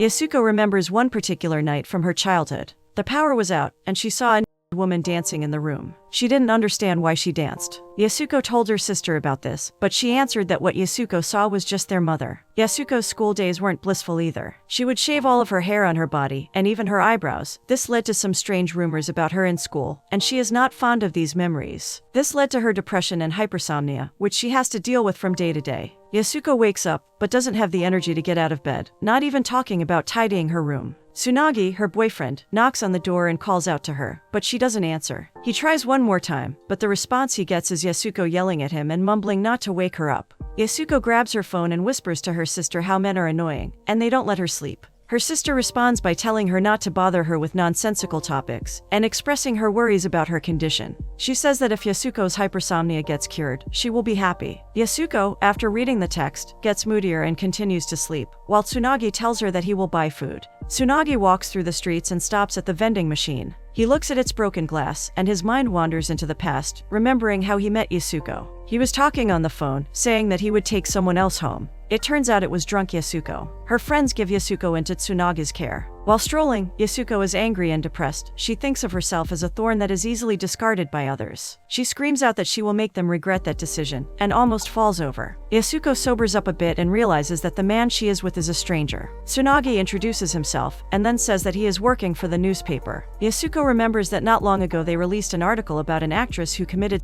Yasuko remembers one particular night from her childhood. The power was out, and she saw a woman dancing in the room. She didn't understand why she danced. Yasuko told her sister about this, but she answered that what Yasuko saw was just their mother. Yasuko's school days weren't blissful either. She would shave all of her hair on her body, and even her eyebrows. This led to some strange rumors about her in school, and she is not fond of these memories. This led to her depression and hypersomnia, which she has to deal with from day to day. Yasuko wakes up, but doesn't have the energy to get out of bed, not even talking about tidying her room. Tsunagi, her boyfriend, knocks on the door and calls out to her, but she doesn't answer. He tries one more time, but the response he gets is Yasuko yelling at him and mumbling not to wake her up. Yasuko grabs her phone and whispers to her sister how men are annoying, and they don't let her sleep. Her sister responds by telling her not to bother her with nonsensical topics, and expressing her worries about her condition. She says that if Yasuko's hypersomnia gets cured, she will be happy. Yasuko, after reading the text, gets moodier and continues to sleep, while Tsunagi tells her that he will buy food. Tsunagi walks through the streets and stops at the vending machine. He looks at its broken glass, and his mind wanders into the past, remembering how he met Yasuko. He was talking on the phone, saying that he would take someone else home. It turns out it was drunk Yasuko. Her friends give Yasuko into Tsunagi's care. While strolling, Yasuko is angry and depressed. She thinks of herself as a thorn that is easily discarded by others. She screams out that she will make them regret that decision, and almost falls over. Yasuko sobers up a bit and realizes that the man she is with is a stranger. Tsunagi introduces himself, and then says that he is working for the newspaper. Yasuko remembers that not long ago they released an article about an actress who committed,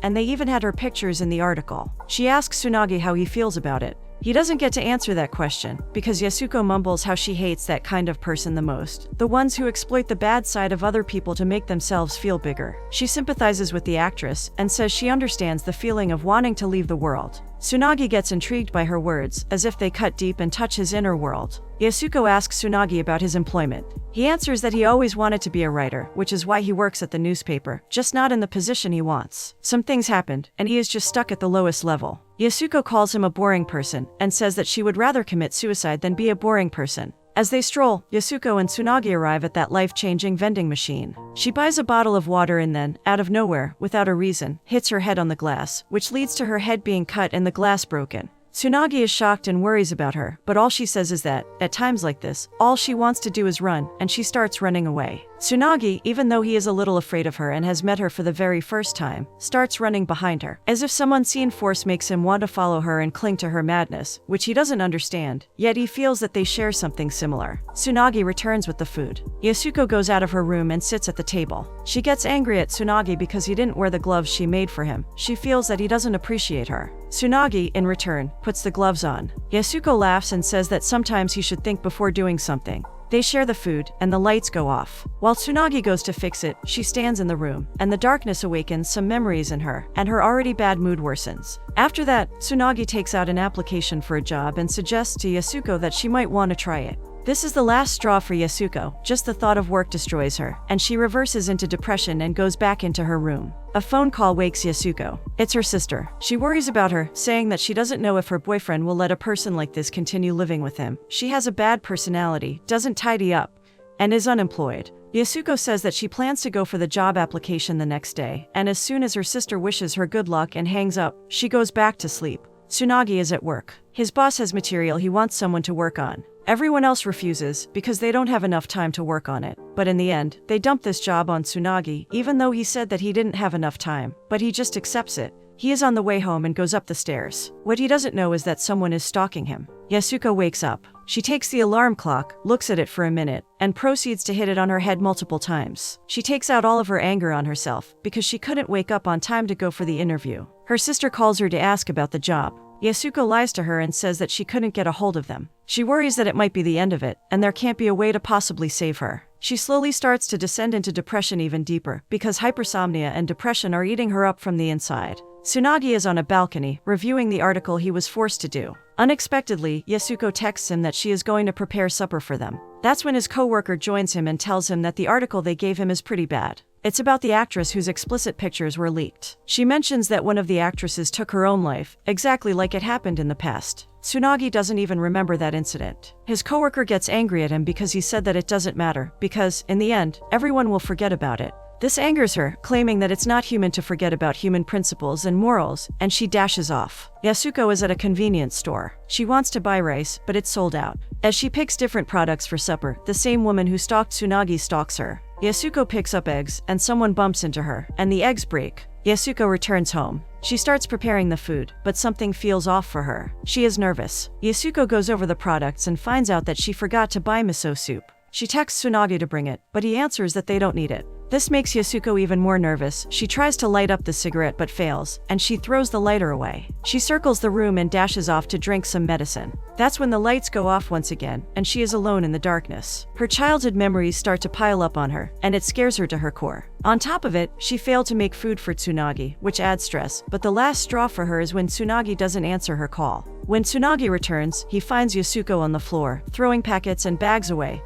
and they even had her pictures in the article. She asks Tsunagi how he feels about it. He doesn't get to answer that question, because Yasuko mumbles how she hates that kind of person the most, the ones who exploit the bad side of other people to make themselves feel bigger. She sympathizes with the actress, and says she understands the feeling of wanting to leave the world. Tsunagi gets intrigued by her words, as if they cut deep and touch his inner world. Yasuko asks Tsunagi about his employment. He answers that he always wanted to be a writer, which is why he works at the newspaper, just not in the position he wants. Some things happened, and he is just stuck at the lowest level. Yasuko calls him a boring person, and says that she would rather commit suicide than be a boring person. As they stroll, Yasuko and Tsunagi arrive at that life-changing vending machine. She buys a bottle of water and then, out of nowhere, without a reason, hits her head on the glass, which leads to her head being cut and the glass broken. Tsunagi is shocked and worries about her, but all she says is that, at times like this, all she wants to do is run, and she starts running away. Tsunagi, even though he is a little afraid of her and has met her for the very first time, starts running behind her, as if some unseen force makes him want to follow her and cling to her madness, which he doesn't understand, yet he feels that they share something similar. Tsunagi returns with the food. Yasuko goes out of her room and sits at the table. She gets angry at Tsunagi because he didn't wear the gloves she made for him. She feels that he doesn't appreciate her. Tsunagi, in return, puts the gloves on. Yasuko laughs and says that sometimes he should think before doing something. They share the food, and the lights go off. While Tsunagi goes to fix it, she stands in the room, and the darkness awakens some memories in her, and her already bad mood worsens. After that, Tsunagi takes out an application for a job and suggests to Yasuko that she might want to try it. This is the last straw for Yasuko. Just the thought of work destroys her, and she reverses into depression and goes back into her room. A phone call wakes Yasuko. It's her sister. She worries about her, saying that she doesn't know if her boyfriend will let a person like this continue living with him. She has a bad personality, doesn't tidy up, and is unemployed. Yasuko says that she plans to go for the job application the next day, and as soon as her sister wishes her good luck and hangs up, she goes back to sleep. Tsunagi is at work. His boss has material he wants someone to work on. Everyone else refuses, because they don't have enough time to work on it. But in the end, they dump this job on Tsunagi, even though he said that he didn't have enough time. But he just accepts it. He is on the way home and goes up the stairs. What he doesn't know is that someone is stalking him. Yasuko wakes up. She takes the alarm clock, looks at it for a minute, and proceeds to hit it on her head multiple times. She takes out all of her anger on herself, because she couldn't wake up on time to go for the interview. Her sister calls her to ask about the job. Yasuko lies to her and says that she couldn't get a hold of them. She worries that it might be the end of it, and there can't be a way to possibly save her. She slowly starts to descend into depression even deeper, because hypersomnia and depression are eating her up from the inside. Tsunagi is on a balcony, reviewing the article he was forced to do. Unexpectedly, Yasuko texts him that she is going to prepare supper for them. That's when his coworker joins him and tells him that the article they gave him is pretty bad. It's about the actress whose explicit pictures were leaked. She mentions that one of the actresses took her own life, exactly like it happened in the past. Tsunagi doesn't even remember that incident. His coworker gets angry at him because he said that it doesn't matter, because, in the end, everyone will forget about it. This angers her, claiming that it's not human to forget about human principles and morals, and she dashes off. Yasuko is at a convenience store. She wants to buy rice, but it's sold out. As she picks different products for supper, the same woman who stalked Tsunagi stalks her. Yasuko picks up eggs, and someone bumps into her, and the eggs break. Yasuko returns home. She starts preparing the food, but something feels off for her. She is nervous. Yasuko goes over the products and finds out that she forgot to buy miso soup. She texts Tsunagi to bring it, but he answers that they don't need it. This makes Yasuko even more nervous. She tries to light up the cigarette but fails, and she throws the lighter away. She circles the room and dashes off to drink some medicine. That's when the lights go off once again, and she is alone in the darkness. Her childhood memories start to pile up on her, and it scares her to her core. On top of it, she failed to make food for Tsunagi, which adds stress, but the last straw for her is when Tsunagi doesn't answer her call. When Tsunagi returns, he finds Yasuko on the floor, throwing packets and bags away.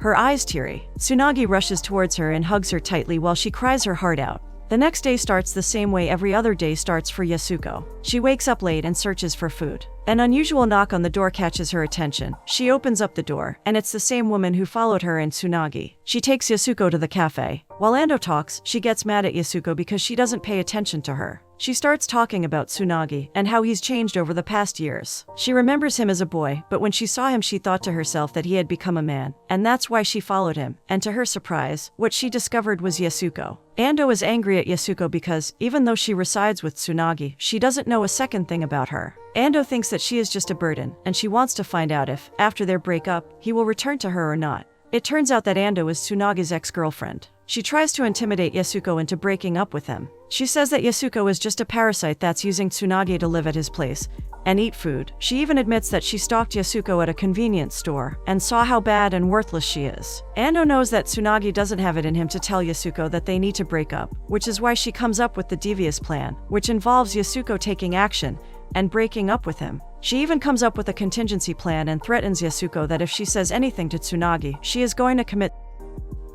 Her eyes teary. Tsunagi rushes towards her and hugs her tightly while she cries her heart out. The next day starts the same way every other day starts for Yasuko. She wakes up late and searches for food. An unusual knock on the door catches her attention. She opens up the door, and it's the same woman who followed her and Tsunagi. She takes Yasuko to the cafe. While Ando talks, she gets mad at Yasuko because she doesn't pay attention to her. She starts talking about Tsunagi and how he's changed over the past years. She remembers him as a boy, but when she saw him she thought to herself that he had become a man, and that's why she followed him, and to her surprise, what she discovered was Yasuko. Ando is angry at Yasuko because, even though she resides with Tsunagi, she doesn't know a second thing about her. Ando thinks that she is just a burden, and she wants to find out if, after their breakup, he will return to her or not. It turns out that Ando is Tsunagi's ex-girlfriend. She tries to intimidate Yasuko into breaking up with him. She says that Yasuko is just a parasite that's using Tsunagi to live at his place and eat food. She even admits that she stalked Yasuko at a convenience store and saw how bad and worthless she is. Ando knows that Tsunagi doesn't have it in him to tell Yasuko that they need to break up, which is why she comes up with the devious plan, which involves Yasuko taking action and breaking up with him. She even comes up with a contingency plan and threatens Yasuko that if she says anything to Tsunagi, she is going to commit.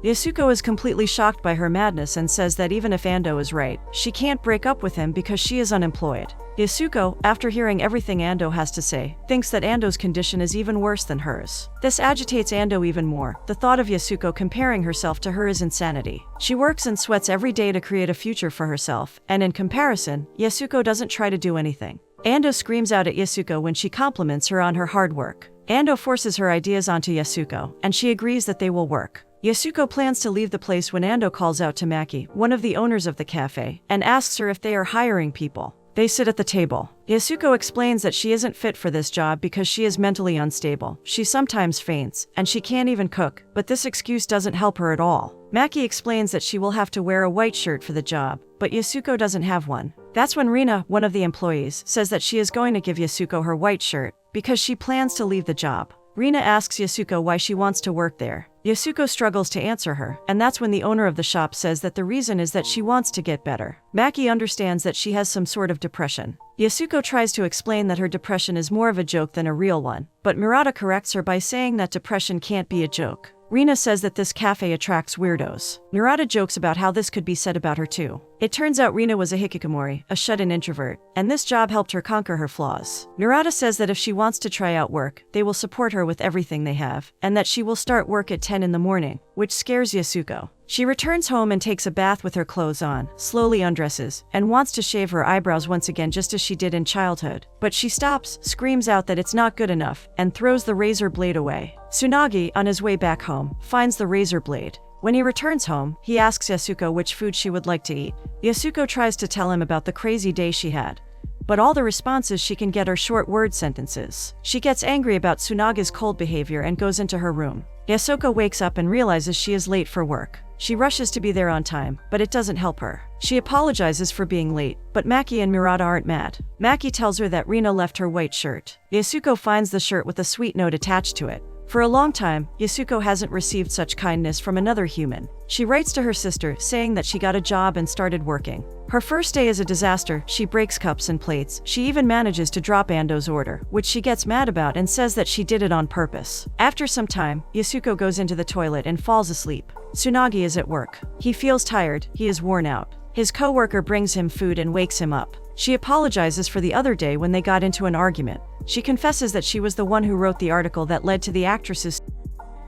Yasuko is completely shocked by her madness and says that even if Ando is right, she can't break up with him because she is unemployed. Yasuko, after hearing everything Ando has to say, thinks that Ando's condition is even worse than hers. This agitates Ando even more. The thought of Yasuko comparing herself to her is insanity. She works and sweats every day to create a future for herself, and in comparison, Yasuko doesn't try to do anything. Ando screams out at Yasuko when she compliments her on her hard work. Ando forces her ideas onto Yasuko, and she agrees that they will work. Yasuko plans to leave the place when Ando calls out to Maki, one of the owners of the cafe, and asks her if they are hiring people. They sit at the table. Yasuko explains that she isn't fit for this job because she is mentally unstable. She sometimes faints, and she can't even cook, but this excuse doesn't help her at all. Maki explains that she will have to wear a white shirt for the job, but Yasuko doesn't have one. That's when Rina, one of the employees, says that she is going to give Yasuko her white shirt because she plans to leave the job. Rina asks Yasuko why she wants to work there. Yasuko struggles to answer her, and that's when the owner of the shop says that the reason is that she wants to get better. Maki understands that she has some sort of depression. Yasuko tries to explain that her depression is more of a joke than a real one, but Murata corrects her by saying that depression can't be a joke. Rina says that this cafe attracts weirdos. Murata jokes about how this could be said about her too. It turns out Rina was a hikikomori, a shut-in introvert, and this job helped her conquer her flaws. Murata says that if she wants to try out work, they will support her with everything they have, and that she will start work at 10 in the morning, which scares Yasuko. She returns home and takes a bath with her clothes on, slowly undresses, and wants to shave her eyebrows once again just as she did in childhood. But she stops, screams out that it's not good enough, and throws the razor blade away. Tsunagi, on his way back home, finds the razor blade. When he returns home, he asks Yasuko which food she would like to eat. Yasuko tries to tell him about the crazy day she had, but all the responses she can get are short word sentences. She gets angry about Tsunagi's cold behavior and goes into her room. Yasuko wakes up and realizes she is late for work. She rushes to be there on time, but it doesn't help her. She apologizes for being late, but Maki and Murata aren't mad. Maki tells her that Rina left her white shirt. Yasuko finds the shirt with a sweet note attached to it. For a long time, Yasuko hasn't received such kindness from another human. She writes to her sister, saying that she got a job and started working. Her first day is a disaster. She breaks cups and plates. She even manages to drop Ando's order, which she gets mad about and says that she did it on purpose. After some time, Yasuko goes into the toilet and falls asleep. Tsunagi is at work. He feels tired. He is worn out. His co-worker brings him food and wakes him up. She apologizes for the other day when they got into an argument. She confesses that she was the one who wrote the article that led to the actress's.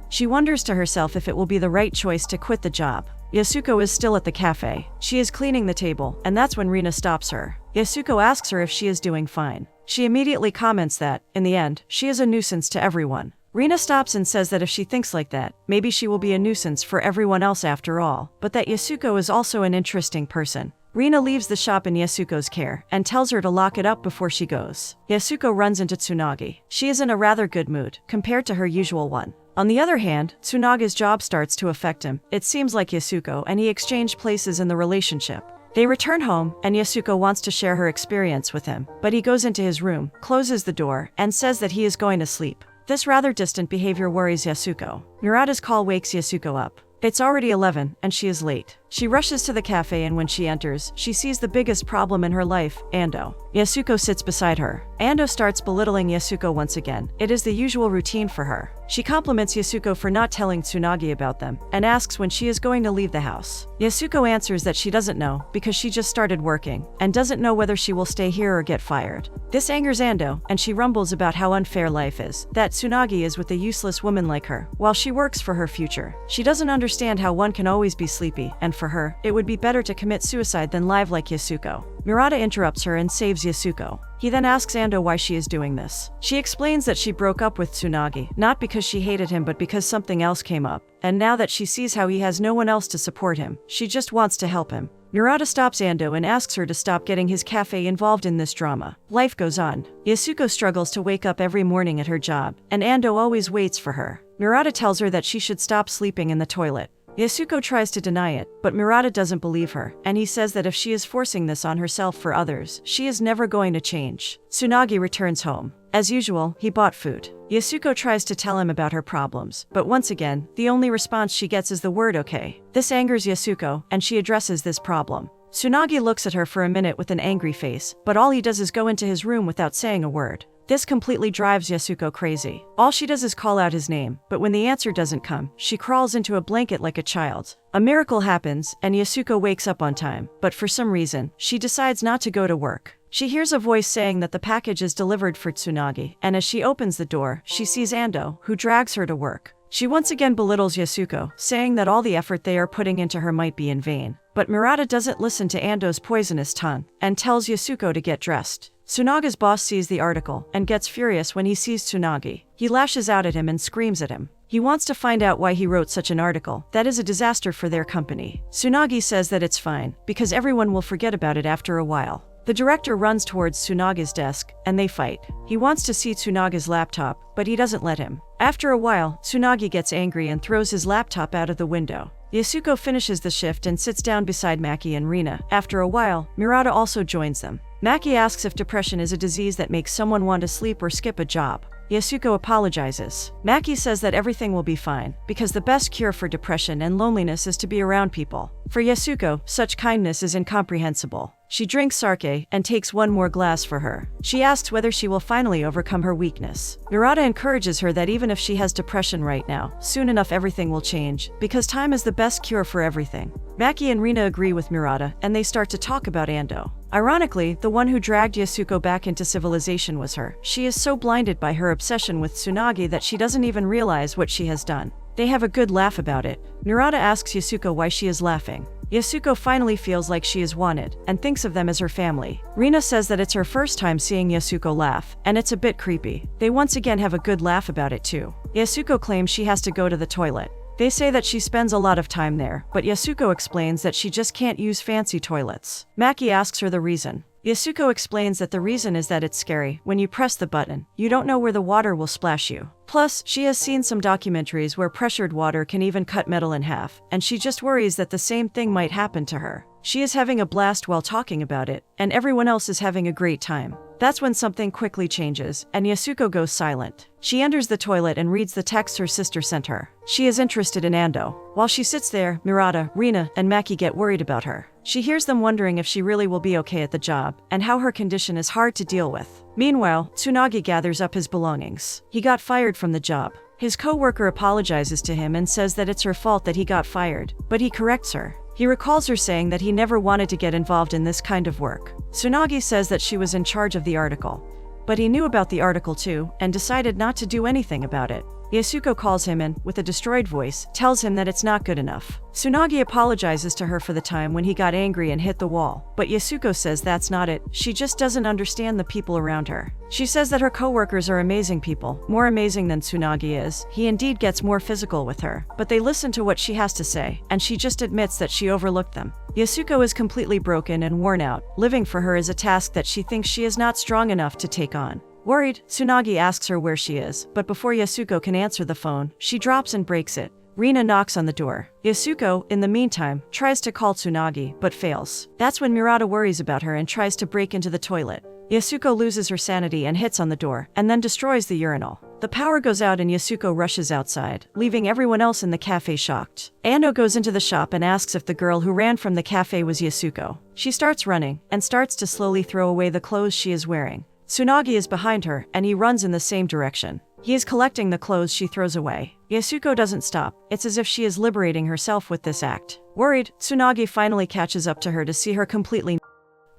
She wonders to herself if it will be the right choice to quit the job. Yasuko is still at the cafe. She is cleaning the table, and that's when Rina stops her. Yasuko asks her if she is doing fine. She immediately comments that, in the end, she is a nuisance to everyone. Rina stops and says that if she thinks like that, maybe she will be a nuisance for everyone else after all, but that Yasuko is also an interesting person. Rina leaves the shop in Yasuko's care and tells her to lock it up before she goes. Yasuko runs into Tsunagi. She is in a rather good mood, compared to her usual one. On the other hand, Tsunagi's job starts to affect him. It seems like Yasuko and he exchanged places in the relationship. They return home, and Yasuko wants to share her experience with him, but he goes into his room, closes the door, and says that he is going to sleep. This rather distant behavior worries Yasuko. Murata's call wakes Yasuko up. It's already 11, and she is late. She rushes to the cafe, and when she enters, she sees the biggest problem in her life, Ando. Yasuko sits beside her. Ando starts belittling Yasuko once again. It is the usual routine for her. She compliments Yasuko for not telling Tsunagi about them, and asks when she is going to leave the house. Yasuko answers that she doesn't know, because she just started working, and doesn't know whether she will stay here or get fired. This angers Ando, and she rumbles about how unfair life is, that Tsunagi is with a useless woman like her, while she works for her future. She doesn't understand how one can always be sleepy, and for her, it would be better to commit suicide than live like Yasuko. Murata interrupts her and saves Yasuko. He then asks Ando why she is doing this. She explains that she broke up with Tsunagi, not because she hated him but because something else came up, and now that she sees how he has no one else to support him, she just wants to help him. Murata stops Ando and asks her to stop getting his cafe involved in this drama. Life goes on. Yasuko struggles to wake up every morning at her job, and Ando always waits for her. Murata tells her that she should stop sleeping in the toilet. Yasuko tries to deny it, but Murata doesn't believe her, and he says that if she is forcing this on herself for others, she is never going to change. Tsunagi returns home. As usual, he bought food. Yasuko tries to tell him about her problems, but once again, the only response she gets is the word okay. This angers Yasuko, and she addresses this problem. Tsunagi looks at her for a minute with an angry face, but all he does is go into his room without saying a word. This completely drives Yasuko crazy. All she does is call out his name, but when the answer doesn't come, she crawls into a blanket like a child. A miracle happens, and Yasuko wakes up on time, but for some reason, she decides not to go to work. She hears a voice saying that the package is delivered for Tsunagi, and as she opens the door, she sees Ando, who drags her to work. She once again belittles Yasuko, saying that all the effort they are putting into her might be in vain. But Murata doesn't listen to Ando's poisonous tongue, and tells Yasuko to get dressed. Tsunaga's boss sees the article, and gets furious when he sees Tsunagi. He lashes out at him and screams at him. He wants to find out why he wrote such an article that is a disaster for their company. Tsunagi says that it's fine, because everyone will forget about it after a while. The director runs towards Tsunagi's desk, and they fight. He wants to see Tsunagi's laptop, but he doesn't let him. After a while, Tsunagi gets angry and throws his laptop out of the window. Yasuko finishes the shift and sits down beside Maki and Rina. After a while, Murata also joins them. Maki asks if depression is a disease that makes someone want to sleep or skip a job. Yasuko apologizes. Maki says that everything will be fine, because the best cure for depression and loneliness is to be around people. For Yasuko, such kindness is incomprehensible. She drinks sake and takes one more glass for her. She asks whether she will finally overcome her weakness. Murata encourages her that even if she has depression right now, soon enough everything will change, because time is the best cure for everything. Maki and Rina agree with Murata, and they start to talk about Ando. Ironically, the one who dragged Yasuko back into civilization was her. She is so blinded by her obsession with Tsunagi that she doesn't even realize what she has done. They have a good laugh about it. Murata asks Yasuko why she is laughing. Yasuko finally feels like she is wanted, and thinks of them as her family. Rina says that it's her first time seeing Yasuko laugh, and it's a bit creepy. They once again have a good laugh about it too. Yasuko claims she has to go to the toilet. They say that she spends a lot of time there, but Yasuko explains that she just can't use fancy toilets. Maki asks her the reason. Yasuko explains that the reason is that it's scary. When you press the button, you don't know where the water will splash you. Plus, she has seen some documentaries where pressured water can even cut metal in half, and she just worries that the same thing might happen to her. She is having a blast while talking about it, and everyone else is having a great time. That's when something quickly changes, and Yasuko goes silent. She enters the toilet and reads the text her sister sent her. She is interested in Ando. While she sits there, Murata, Rina, and Maki get worried about her. She hears them wondering if she really will be okay at the job, and how her condition is hard to deal with. Meanwhile, Tsunagi gathers up his belongings. He got fired from the job. His co-worker apologizes to him and says that it's her fault that he got fired, but he corrects her. He recalls her saying that he never wanted to get involved in this kind of work. Tsunagi says that she was in charge of the article. But he knew about the article too, and decided not to do anything about it. Yasuko calls him and, with a destroyed voice, tells him that it's not good enough. Tsunagi apologizes to her for the time when he got angry and hit the wall, but Yasuko says that's not it, she just doesn't understand the people around her. She says that her coworkers are amazing people, more amazing than Tsunagi is. He indeed gets more physical with her, but they listen to what she has to say, and she just admits that she overlooked them. Yasuko is completely broken and worn out. Living for her is a task that she thinks she is not strong enough to take on. Worried, Tsunagi asks her where she is, but before Yasuko can answer the phone, she drops and breaks it. Rina knocks on the door. Yasuko, in the meantime, tries to call Tsunagi, but fails. That's when Murata worries about her and tries to break into the toilet. Yasuko loses her sanity and hits on the door, and then destroys the urinal. The power goes out and Yasuko rushes outside, leaving everyone else in the cafe shocked. Ando goes into the shop and asks if the girl who ran from the cafe was Yasuko. She starts running, and starts to slowly throw away the clothes she is wearing. Tsunagi is behind her, and he runs in the same direction. He is collecting the clothes she throws away. Yasuko doesn't stop. It's as if she is liberating herself with this act. Worried, Tsunagi finally catches up to her to see her completely.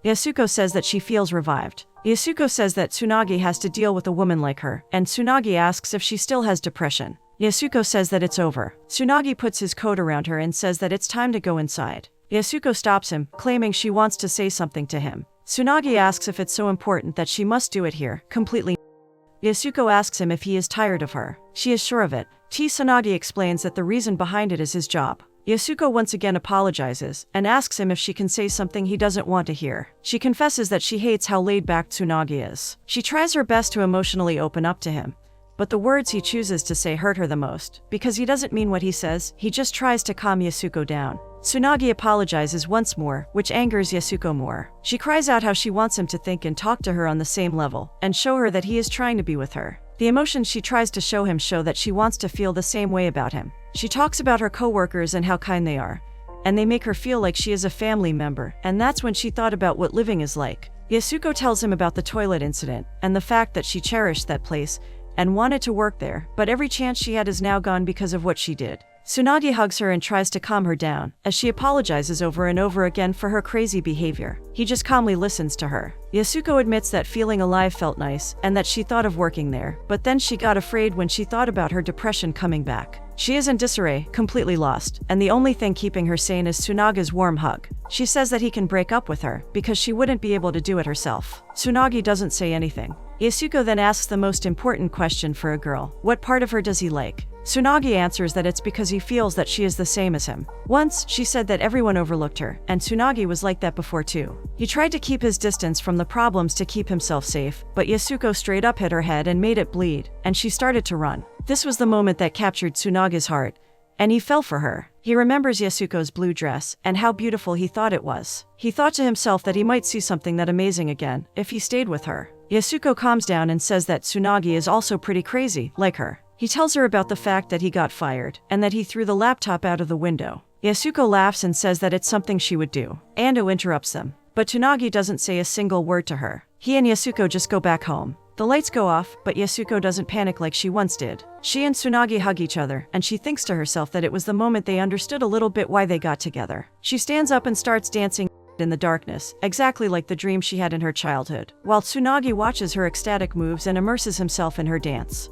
Yasuko says that she feels revived. Yasuko says that Tsunagi has to deal with a woman like her, and Tsunagi asks if she still has depression. Yasuko says that it's over. Tsunagi puts his coat around her and says that it's time to go inside. Yasuko stops him, claiming she wants to say something to him. Tsunagi asks if it's so important that she must do it here, completely. Yasuko asks him if he is tired of her. She is sure of it. Tsunagi explains that the reason behind it is his job. Yasuko once again apologizes, and asks him if she can say something he doesn't want to hear. She confesses that she hates how laid-back Tsunagi is. She tries her best to emotionally open up to him, but the words he chooses to say hurt her the most, because he doesn't mean what he says, he just tries to calm Yasuko down. Tsunagi apologizes once more, which angers Yasuko more. She cries out how she wants him to think and talk to her on the same level, and show her that he is trying to be with her. The emotions she tries to show him show that she wants to feel the same way about him. She talks about her coworkers and how kind they are, and they make her feel like she is a family member, and that's when she thought about what living is like. Yasuko tells him about the toilet incident, and the fact that she cherished that place, and wanted to work there, but every chance she had is now gone because of what she did. Tsunagi hugs her and tries to calm her down, as she apologizes over and over again for her crazy behavior. He just calmly listens to her. Yasuko admits that feeling alive felt nice, and that she thought of working there, but then she got afraid when she thought about her depression coming back. She is in disarray, completely lost, and the only thing keeping her sane is Tsunaga's warm hug. She says that he can break up with her, because she wouldn't be able to do it herself. Tsunagi doesn't say anything. Yasuko then asks the most important question for a girl. What part of her does he like? Tsunagi answers that it's because he feels that she is the same as him. Once, she said that everyone overlooked her, and Tsunagi was like that before too. He tried to keep his distance from the problems to keep himself safe, but Yasuko straight up hit her head and made it bleed, and she started to run. This was the moment that captured Tsunagi's heart, and he fell for her. He remembers Yasuko's blue dress, and how beautiful he thought it was. He thought to himself that he might see something that amazing again, if he stayed with her. Yasuko calms down and says that Tsunagi is also pretty crazy, like her. He tells her about the fact that he got fired, and that he threw the laptop out of the window. Yasuko laughs and says that it's something she would do. Ando interrupts them, but Tsunagi doesn't say a single word to her. He and Yasuko just go back home. The lights go off, but Yasuko doesn't panic like she once did. She and Tsunagi hug each other, and she thinks to herself that it was the moment they understood a little bit why they got together. She stands up and starts dancing in the darkness, exactly like the dream she had in her childhood, while Tsunagi watches her ecstatic moves and immerses himself in her dance.